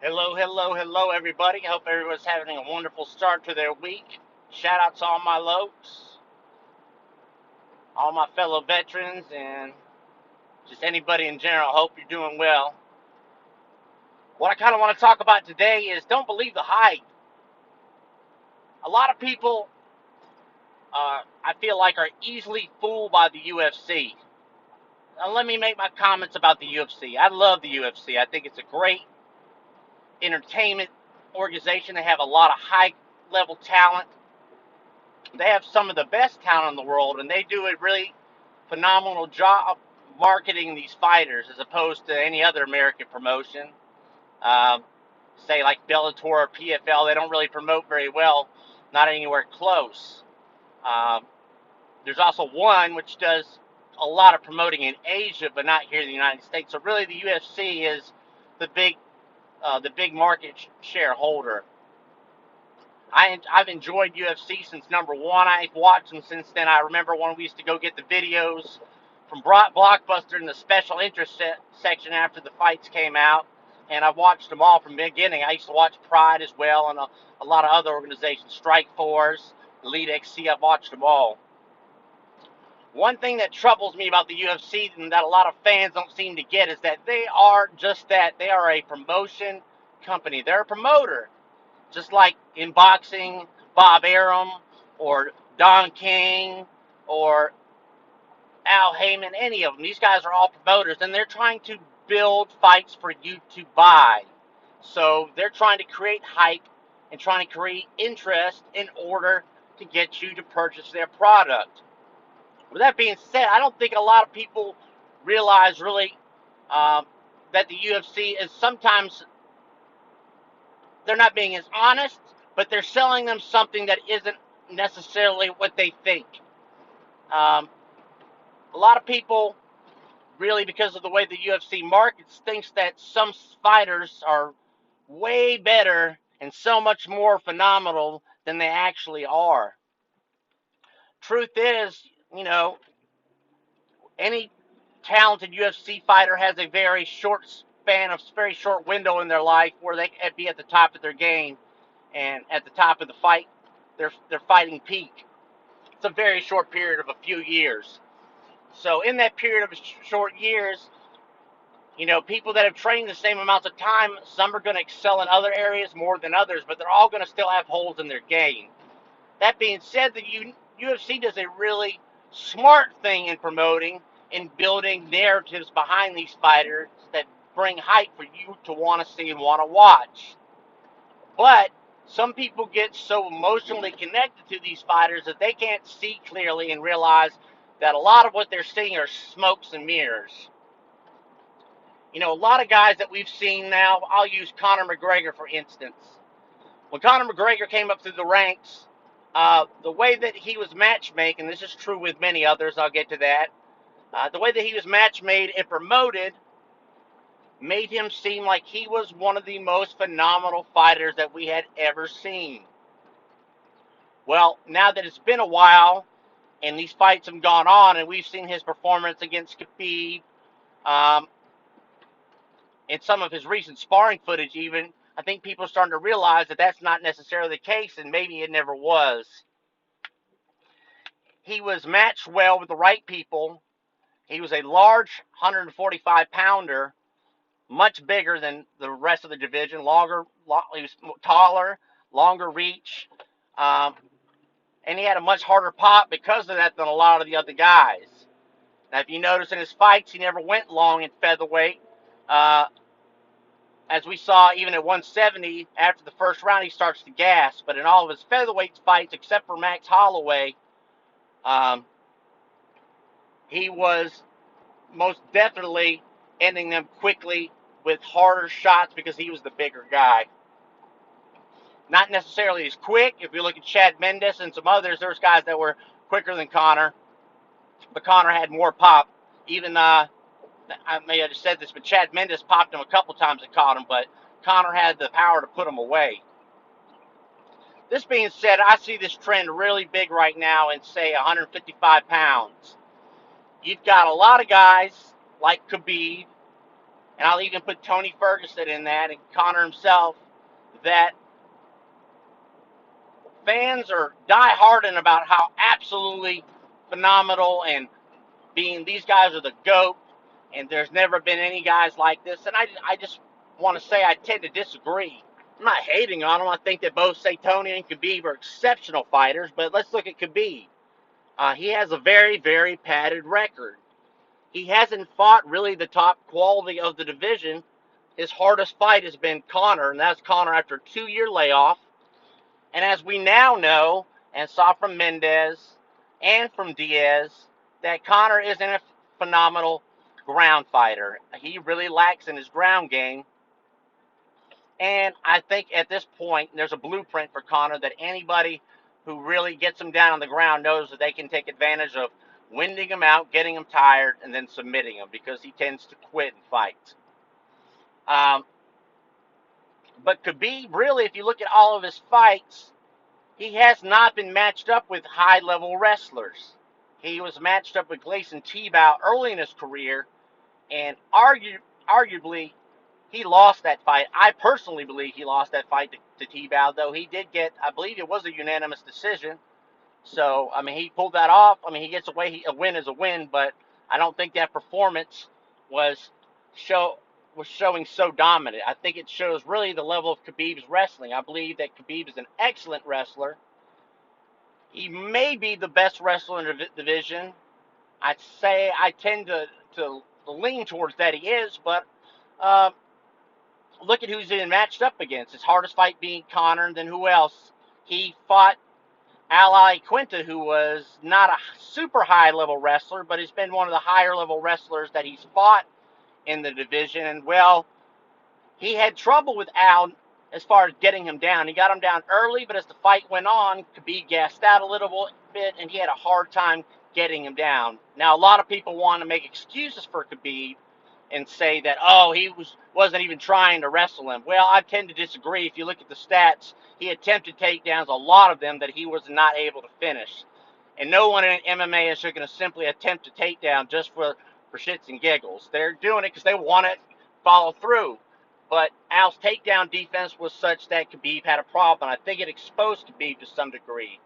Hello, hello, hello, everybody. I hope everyone's having a wonderful start to their week. Shout out to all my lokes, all my fellow veterans, and just anybody in general. Hope you're doing well. What I kind of want to talk about today is don't believe the hype. A lot of people, I feel like, are easily fooled by the UFC. Now, let me make my comments about the UFC. I love the UFC. I think it's a great entertainment organization. They have a lot of high level talent. They have some of the best talent in the world, and they do a really phenomenal job marketing these fighters as opposed to any other American promotion. Um, Say like Bellator or PFL, they don't really promote very well, not anywhere close. Um, there's also one which does a lot of promoting in Asia, but not here in the United States. So really, the UFC is the big market shareholder. I've enjoyed UFC since number one. I've watched them since then. I remember when we used to go get the videos from Blockbuster in the special interest section after the fights came out, and I watched them all from the beginning. I used to watch Pride as well, and a lot of other organizations, Strike Force, Elite XC. I've watched them all. One thing that troubles me about the UFC and that a lot of fans don't seem to get is that they are just that. They are a promotion company. They're a promoter. Just like in boxing, Bob Arum or Don King or Al Heyman, any of them. These guys are all promoters, and they're trying to build fights for you to buy. So they're trying to create hype and trying to create interest in order to get you to purchase their product. With that being said, I don't think a lot of people realize really um, that the UFC is sometimes they're not being as honest, but they're selling them something that isn't necessarily what they think. Um, a lot of people, really, because of the way the UFC markets, thinks that some fighters are way better and so much more phenomenal than they actually are. Truth is, you know, any talented UFC fighter has a very short span of very short window in their life where they can be at the top of their game and at the top of the fight, their fighting peak. It's a very short period of a few years. So in that period of short years, people that have trained the same amounts of time, some are going to excel in other areas more than others, but they're all going to still have holes in their game. That being said, the UFC does a really smart thing in promoting and building narratives behind these fighters that bring hype for you to want to see and want to watch. But some people get so emotionally connected to these fighters that they can't see clearly and realize that a lot of what they're seeing are smokes and mirrors. A lot of guys that we've seen now, I'll use Conor McGregor for instance. When Conor McGregor came up through the ranks, the way that he was matchmaking, and this is true with many others, I'll get to that, the way that he was matchmade and promoted made him seem like he was one of the most phenomenal fighters that we had ever seen. Well, now that it's been a while and these fights have gone on and we've seen his performance against Khabib, um, and some of his recent sparring footage even, I think people are starting to realize that that's not necessarily the case and maybe it never was. He was matched well with the right people. He was a large 145 pounder, much bigger than the rest of the division, he was taller, longer reach, um, and he had a much harder pop because of that than a lot of the other guys. Now, if you notice in his fights, he never went long in featherweight. Uh, as we saw, even at 170, after the first round, he starts to gas. But in all of his featherweight fights, except for Max Holloway, um, he was most definitely ending them quickly with harder shots because he was the bigger guy. Not necessarily as quick. If you look at Chad Mendes and some others, there's guys that were quicker than Conor, but Conor had more pop. Even I may have just said this, but Chad Mendes popped him a couple times and caught him, but Conor had the power to put him away. This being said, I see this trend really big right now in, say, 155 pounds. You've got a lot of guys like Khabib, and I'll even put Tony Ferguson in that and Conor himself, that fans are die-hardened about how absolutely phenomenal and being these guys are the GOAT, and there's never been any guys like this. And I just want to say I tend to disagree. I'm not hating on them. I think that both say Tony and Khabib are exceptional fighters, but let's look at Khabib. He has a very, very padded record. He hasn't fought really the top quality of the division. His hardest fight has been Conor, and that's Conor after a 2-year layoff. And as we now know, and saw from Mendez and from Diaz, that Conor isn't a phenomenal ground fighter. He really lacks in his ground game. And I think at this point, there's a blueprint for Conor that anybody who really gets him down on the ground knows that they can take advantage of winding him out, getting him tired, and then submitting him, because he tends to quit in fights. Um, but Khabib, really, if you look at all of his fights, he has not been matched up with high-level wrestlers. He was matched up with Gleison Tibau early in his career, and arguably, he lost that fight. I personally believe he lost that fight to Tibau, though he did get, I believe it was a unanimous decision. So, I mean, he pulled that off. I mean, he gets away. A win is a win, but I don't think that performance was showing so dominant. I think it shows really the level of Khabib's wrestling. I believe that Khabib is an excellent wrestler. He may be the best wrestler in the division. I'd say I tend to lean towards that he is, but uh, look at who's he's been matched up against. His hardest fight being Conor, and then who else? He fought Al Iaquinta, who was not a super high level wrestler, but he's been one of the higher level wrestlers that he's fought in the division. And well, he had trouble with Al as far as getting him down. He got him down early, but as the fight went on, Khabib gassed out a little bit, and he had a hard time getting him down. Now, a lot of people want to make excuses for Khabib and say that, oh, he wasn't even trying to wrestle him. Well, I tend to disagree. If you look at the stats, he attempted takedowns, a lot of them that he was not able to finish. And no one in MMA is going to simply attempt a takedown just for shits and giggles. They're doing it because they want to follow through. But Al's takedown defense was such that Khabib had a problem. I think it exposed Khabib to some degree.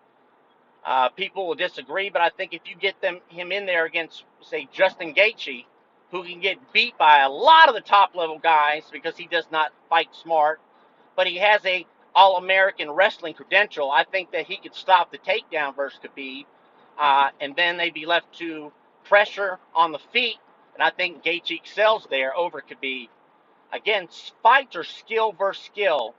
People will disagree, but I think if you get him in there against, say, Justin Gaethje, who can get beat by a lot of the top-level guys because he does not fight smart, but he has a All-American wrestling credential, I think that he could stop the takedown versus Khabib, and then they'd be left to pressure on the feet, and I think Gaethje excels there over Khabib. Again, fights are skill versus skill,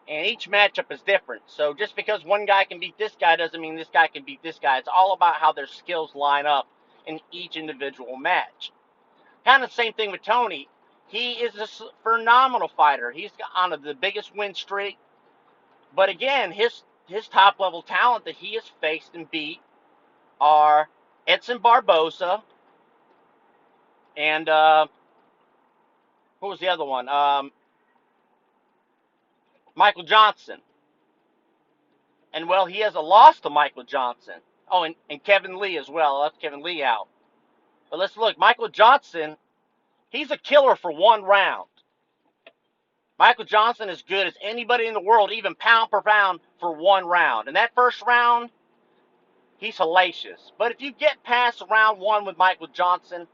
and each matchup is different. So just because one guy can beat this guy doesn't mean this guy can beat this guy. It's all about how their skills line up in each individual match. Kind of the same thing with Tony. He is a phenomenal fighter. He's on the biggest win streak. But again, his top level talent that he has faced and beat are Edson Barboza and who was the other one? Michael Johnson. And well, he has a loss to Michael Johnson. Oh, and Kevin Lee as well. I left Kevin Lee out. But let's look. Michael Johnson, he's a killer for one round. Michael Johnson is good as anybody in the world, even pound per pound, for one round. And that first round, he's hellacious. But if you get past round one with Michael Johnson,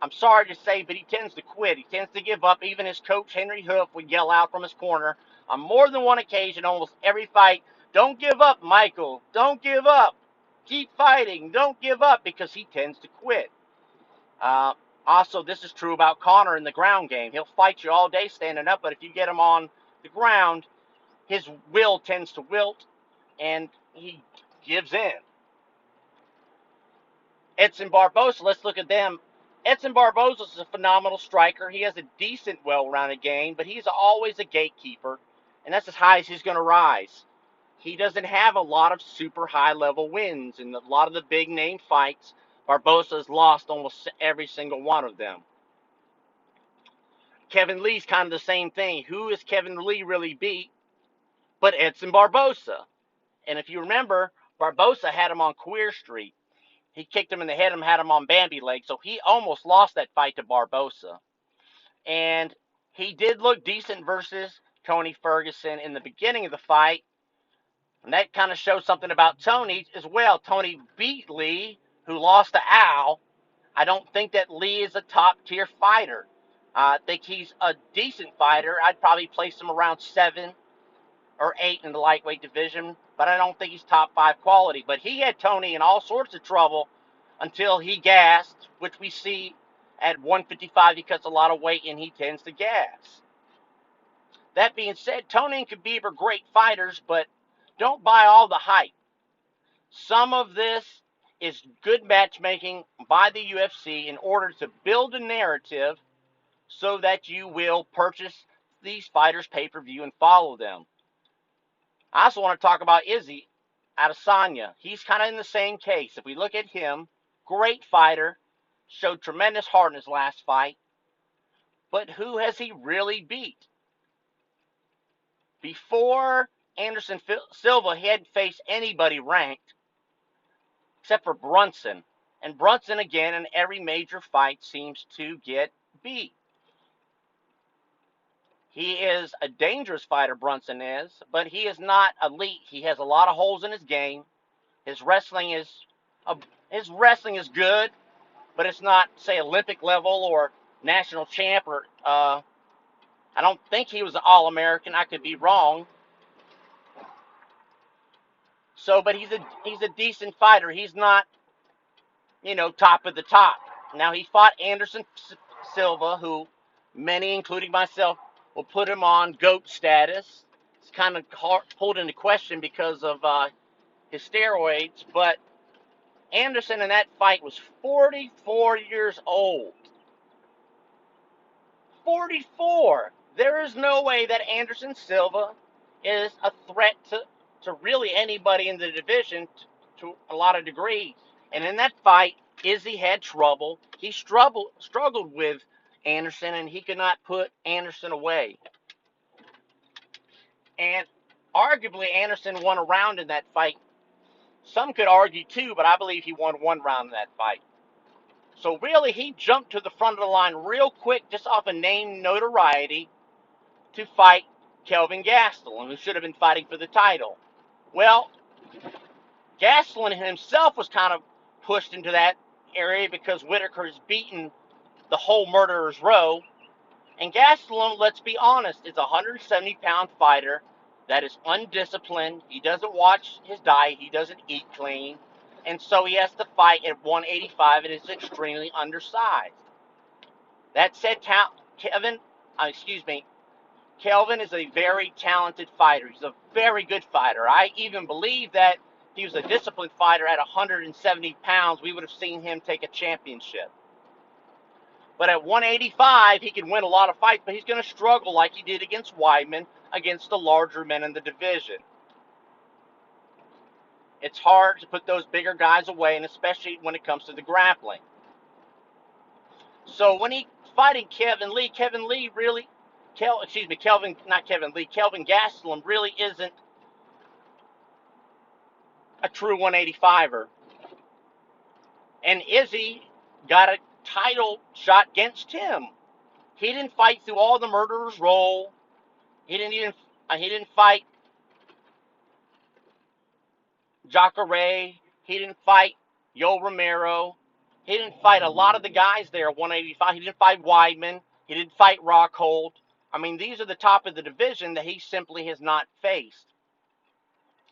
I'm sorry to say, but he tends to quit. He tends to give up. Even his coach, Henry Hoof, would yell out from his corner on more than one occasion, almost every fight, "Don't give up, Michael. Don't give up. Keep fighting. Don't give up," because he tends to quit. Also, this is true about Conor in the ground game. He'll fight you all day standing up, but if you get him on the ground, his will tends to wilt, and he gives in. Edson Barboza, let's look at them. Edson Barboza is a phenomenal striker. He has a decent, well-rounded game, but he's always a gatekeeper, and that's as high as he's going to rise. He doesn't have a lot of super high-level wins. In a lot of the big-name fights, Barboza has lost almost every single one of them. Kevin Lee's kind of the same thing. Who has Kevin Lee really beat but Edson Barboza? And if you remember, Barboza had him on Queer Street. He kicked him in the head and had him on Bambi leg, so he almost lost that fight to Barboza. And he did look decent versus Tony Ferguson in the beginning of the fight. And that kind of shows something about Tony as well. Tony beat Lee, who lost to Al. I don't think that Lee is a top tier fighter. I think he's a decent fighter. I'd probably place him around 7 or 8 in the lightweight division, but I don't think he's top 5 quality. But he had Tony in all sorts of trouble until he gassed, which we see at 155. He cuts a lot of weight and he tends to gas. That being said, Tony and Khabib are great fighters, but don't buy all the hype. Some of this is good matchmaking by the UFC in order to build a narrative so that you will purchase these fighters' pay-per-view and follow them. I also want to talk about Izzy Adesanya. He's kind of in the same case. If we look at him, great fighter, showed tremendous heart in his last fight, but who has he really beat? Before Anderson Silva, he hadn't faced anybody ranked except for Brunson. And Brunson, again, in every major fight seems to get beat. He is a dangerous fighter, Brunson is, but he is not elite. He has a lot of holes in his game. His wrestling is good, but it's not, say, Olympic level or national champ. Or I don't think he was an All-American. I could be wrong. So, but he's a decent fighter. He's not, top of the top. Now, he fought Anderson Silva, who many, including myself, will put him on GOAT status. It's kind of pulled into question because of his steroids, but Anderson in that fight was 44 years old. 44! There is no way that Anderson Silva is a threat to really anybody in the division to a lot of degree. And in that fight, Izzy had trouble. He struggled with Anderson, and he could not put Anderson away. And arguably, Anderson won a round in that fight. Some could argue 2, but I believe he won 1 round in that fight. So really, he jumped to the front of the line real quick, just off of name notoriety, to fight Kelvin Gastelum, who should have been fighting for the title. Well, Gastelum himself was kind of pushed into that area because Whitaker has beaten the whole Murderer's Row. And Gastelum, let's be honest, is a 170-pound fighter that is undisciplined. He doesn't watch his diet. He doesn't eat clean. And so he has to fight at 185 and is extremely undersized. That said, Kelvin is a very talented fighter. He's a very good fighter. I even believe that if he was a disciplined fighter at 170 pounds, we would have seen him take a championship. But at 185, he can win a lot of fights, but he's going to struggle like he did against Weidman, against the larger men in the division. It's hard to put those bigger guys away, and especially when it comes to the grappling. So when he fighting Kelvin Gastelum really isn't a true 185er. And Izzy got a title shot against him. He didn't fight through all the Murderer's Row. He didn't fight Jacare. He didn't fight Yoel Romero. He didn't fight a lot of the guys there at 185. He didn't fight Weidman. He didn't fight Rockhold. I mean, these are the top of the division that he simply has not faced.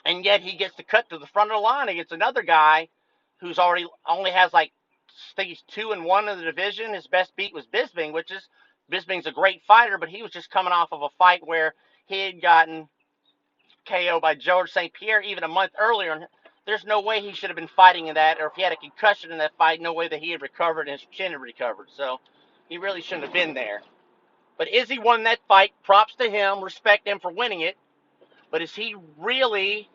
And yet he gets to cut to the front of the line against another guy who's only has I think he's 2-1 in the division. His best beat was Bisping, Bisping's a great fighter, but he was just coming off of a fight where he had gotten KO by George St. Pierre even a month earlier. And there's no way he should have been fighting in that, or if he had a concussion in that fight, no way that he had recovered and his chin had recovered. So he really shouldn't have been there. But Izzy won that fight. Props to him. Respect him for winning it. But is he really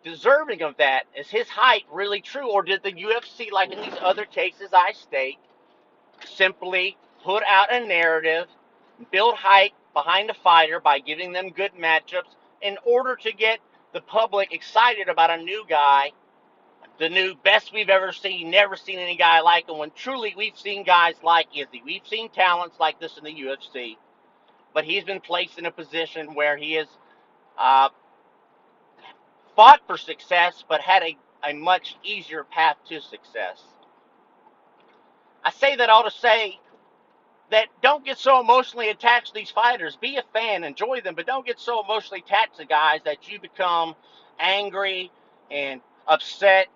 deserving of that? Is his height really true? Or did the UFC, like in these other cases I state, simply put out a narrative, build hype behind the fighter by giving them good matchups in order to get the public excited about a new guy the new best we've ever seen, never seen any guy like him, when truly we've seen guys like Izzy. We've seen talents like this in the UFC, but he's been placed in a position where he has uh, fought for success, but had a much easier path to success. I say that all to say that don't get so emotionally attached to these fighters. Be a fan, enjoy them, but don't get so emotionally attached to guys that you become angry and upset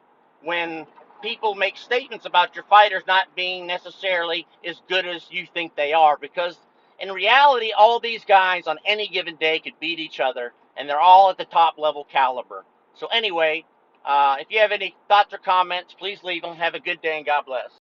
when people make statements about your fighters not being necessarily as good as you think they are, because in reality, all these guys on any given day could beat each other, and they're all at the top level caliber. So anyway, if you have any thoughts or comments, please leave them. Have a good day, and God bless.